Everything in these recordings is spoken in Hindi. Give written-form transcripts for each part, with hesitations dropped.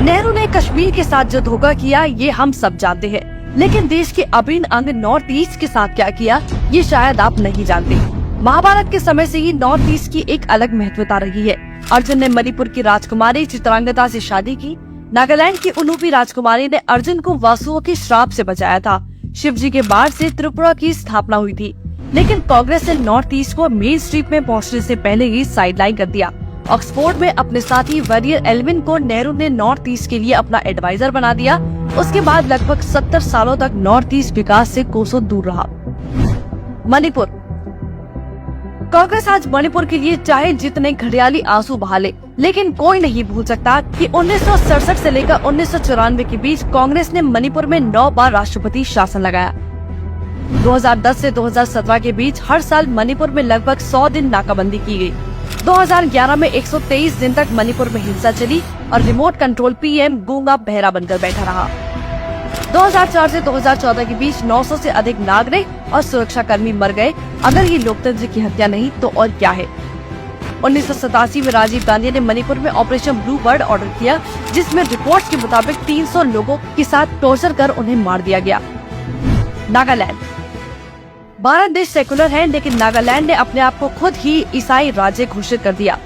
नेहरू ने कश्मीर के साथ जो धोखा किया ये हम सब जानते हैं, लेकिन देश के अभिन्न अंग नॉर्थ ईस्ट के साथ क्या किया ये शायद आप नहीं जानते। महाभारत के समय से ही नॉर्थ ईस्ट की एक अलग महत्वता रही है। अर्जुन ने मणिपुर की राजकुमारी चित्रांगदा से शादी की। नागालैंड की उलूपी राजकुमारी ने अर्जुन को वासुओं के श्राप से बचाया था। शिव जी के बाढ़ से त्रिपुरा की स्थापना हुई थी, लेकिन कांग्रेस ने नॉर्थ ईस्ट को मेन स्ट्रीम में पहुंचने से पहले ही साइडलाइन कर दिया। ऑक्सफोर्ड में अपने साथी वरियर एल्विन को नेहरू ने नॉर्थ ईस्ट के लिए अपना एडवाइजर बना दिया। उसके बाद लगभग 70 सालों तक नॉर्थ ईस्ट विकास से कोसों दूर रहा। मणिपुर। कांग्रेस आज मणिपुर के लिए चाहे जितने घड़ियाली आंसू बहा ले, लेकिन कोई नहीं भूल सकता कि 1967 से लेकर 1994 के बीच कांग्रेस ने मणिपुर में 9 बार राष्ट्रपति शासन लगाया। 2010 से 2017 के बीच हर साल मणिपुर में लगभग 100 दिन नाकाबंदी की गई। 2011 में 123 दिन तक मणिपुर में हिंसा चली और रिमोट कंट्रोल पीएम गूंगा बहरा बनकर बैठा रहा। 2004 से 2014 के बीच 900 से अधिक नागरिक और सुरक्षा कर्मी मर गए। अगर ये लोकतंत्र की हत्या नहीं तो और क्या है। 1987 में राजीव गांधी ने मणिपुर में ऑपरेशन ब्लू बर्ड ऑर्डर किया, जिसमें रिपोर्ट्स के मुताबिक 300 लोगों के साथ टॉर्चर कर उन्हें मार दिया गया। नागालैंड। भारत देश सेकुलर है, लेकिन नागालैंड ने अपने आप को खुद ही ईसाई राज्य घोषित कर दिया,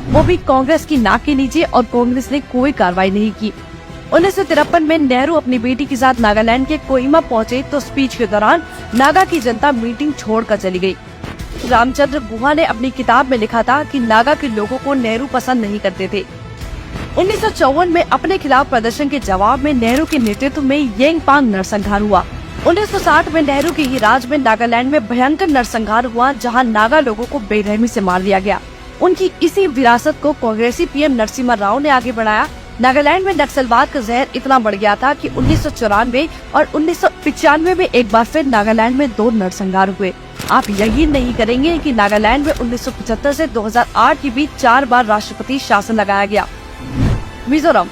वो भी कांग्रेस की नाक के नीचे, और कांग्रेस ने कोई कार्रवाई नहीं की। 1953 में नेहरू अपनी बेटी के साथ नागालैंड के कोहिमा पहुंचे तो स्पीच के दौरान नागा की जनता मीटिंग छोड़कर चली गई। रामचंद्र गुहा ने अपनी किताब में लिखा था कि नागा के लोगों को नेहरू पसंद नहीं करते थे। 1954 में अपने खिलाफ प्रदर्शन के जवाब में नेहरू के नेतृत्व में येंगपांग नरसंहार हुआ। 1960 में नेहरू के ही राज में नागालैंड में भयंकर नरसंहार हुआ, जहां नागा लोगों को बेरहमी से मार दिया गया। उनकी इसी विरासत को कांग्रेसी पीएम नरसिम्हा राव ने आगे बढ़ाया। नागालैंड में नक्सलवाद का जहर इतना बढ़ गया था कि 1994 और 1995 में एक बार फिर नागालैंड में 2 नरसंहार हुए। आप यकीन नहीं करेंगे कि नागालैंड में 1975 से 2008 के बीच 4 बार राष्ट्रपति शासन लगाया गया। मिजोरम।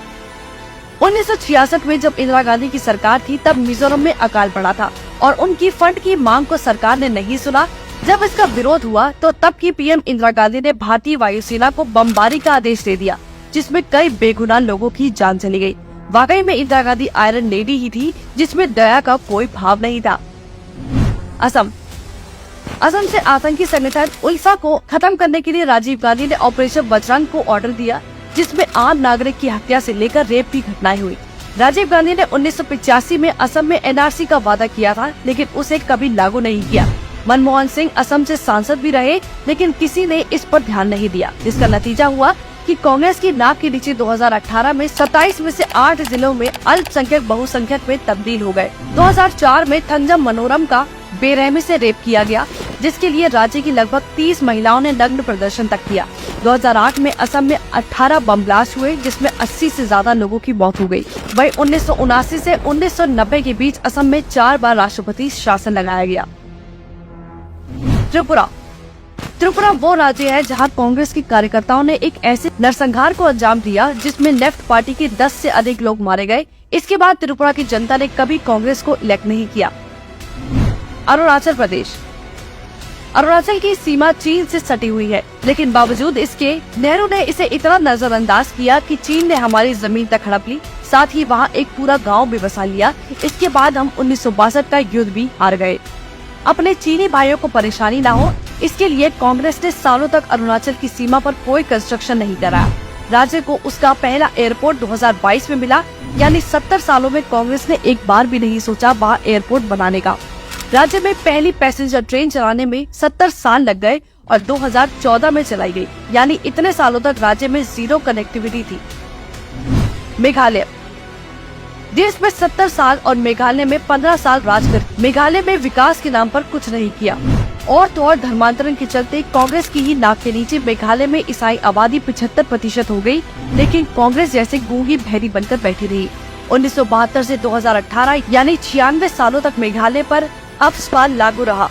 1966 में जब इंदिरा गांधी की सरकार थी तब मिजोरम में अकाल पड़ा था और उनकी फंड की मांग को सरकार ने नहीं सुना। जब इसका विरोध हुआ तो तब की पीएम इंदिरा गांधी ने भारतीय वायुसेना को बमबारी का आदेश दे दिया, जिसमें कई बेगुनाह लोगों की जान चली गई। वाकई में इंदिरा गांधी आयरन लेडी ही थी, जिसमें दया का कोई भाव नहीं था। असम। असम से आतंकी संगठन उल्फा को खत्म करने के लिए राजीव गांधी ने ऑपरेशन बजरंग को ऑर्डर दिया, जिसमें आम नागरिक की हत्या से लेकर रेप की घटनाएं हुई। राजीव गांधी ने 1985 में असम में एनआरसी का वादा किया था, लेकिन उसे कभी लागू नहीं किया। मनमोहन सिंह असम से सांसद भी रहे, लेकिन किसी ने इस पर ध्यान नहीं दिया। इसका नतीजा हुआ कि कांग्रेस की नाक के नीचे 2018 में 27 में से 8 जिलों में अल्पसंख्यक बहुसंख्यक में तब्दील हो गए। 2004 में थंजम मनोरम का बेरहमी से रेप किया गया, जिसके लिए राज्य की लगभग 30 महिलाओं ने नग्न प्रदर्शन तक किया। 2008 में असम में 18 बम ब्लास्ट हुए, जिसमें 80 से ज्यादा लोगों की मौत हो गई। वहीं 1979 से 1990 के बीच असम में 4 बार राष्ट्रपति शासन लगाया गया। त्रिपुरा। त्रिपुरा वो राज्य है जहां कांग्रेस के कार्यकर्ताओं ने एक ऐसे नरसंहार को अंजाम दिया, जिसमें लेफ्ट पार्टी के 10 से अधिक लोग मारे गए। इसके बाद त्रिपुरा की जनता ने कभी कांग्रेस को इलेक्ट नहीं किया। अरुणाचल प्रदेश। अरुणाचल की सीमा चीन से सटी हुई है, लेकिन बावजूद इसके नेहरू ने इसे इतना नजरअंदाज किया कि चीन ने हमारी जमीन तक हड़प ली, साथ ही वहाँ एक पूरा गांव भी बसा लिया। इसके बाद हम 1962 का युद्ध भी हार गए। अपने चीनी भाइयों को परेशानी न हो, इसके लिए कांग्रेस ने सालों तक अरुणाचल की सीमा पर कोई कंस्ट्रक्शन नहीं कराया। राज्य को उसका पहला एयरपोर्ट 2022 में मिला, यानी 70 सालों में कांग्रेस ने एक बार भी नहीं सोचा वहाँ एयरपोर्ट बनाने का। राज्य में पहली पैसेंजर ट्रेन चलाने में 70 साल लग गए और 2014 में चलाई गई, यानी इतने सालों तक राज्य में 0 कनेक्टिविटी थी। मेघालय। देश में 70 साल और मेघालय में 15 साल राज कर मेघालय में विकास के नाम पर कुछ नहीं किया। और तो और धर्मांतरण के चलते कांग्रेस की ही नाक के नीचे मेघालय में ईसाई आबादी 75% हो गई, लेकिन कांग्रेस जैसे गूंगी बहरी बनकर बैठी रही। 1972 से 2018 यानी 96 सालों तक मेघालय पर अपस्पाल लागू रहा,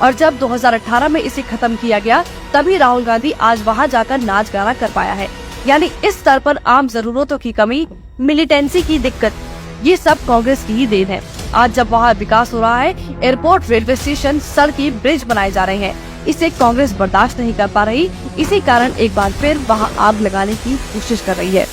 और जब 2018 में इसे खत्म किया गया तभी राहुल गांधी आज वहां जाकर नाच गाना कर पाया है। यानी इस स्तर पर आम जरूरतों की कमी, मिलिटेंसी की दिक्कत, ये सब कांग्रेस की ही देन है। आज जब वहाँ विकास हो रहा है, एयरपोर्ट, रेलवे स्टेशन, सड़कें, ब्रिज बनाए जा रहे हैं, इसे कांग्रेस बर्दाश्त नहीं कर पा रही। इसी कारण एक बार फिर वहाँ आग लगाने की कोशिश कर रही है।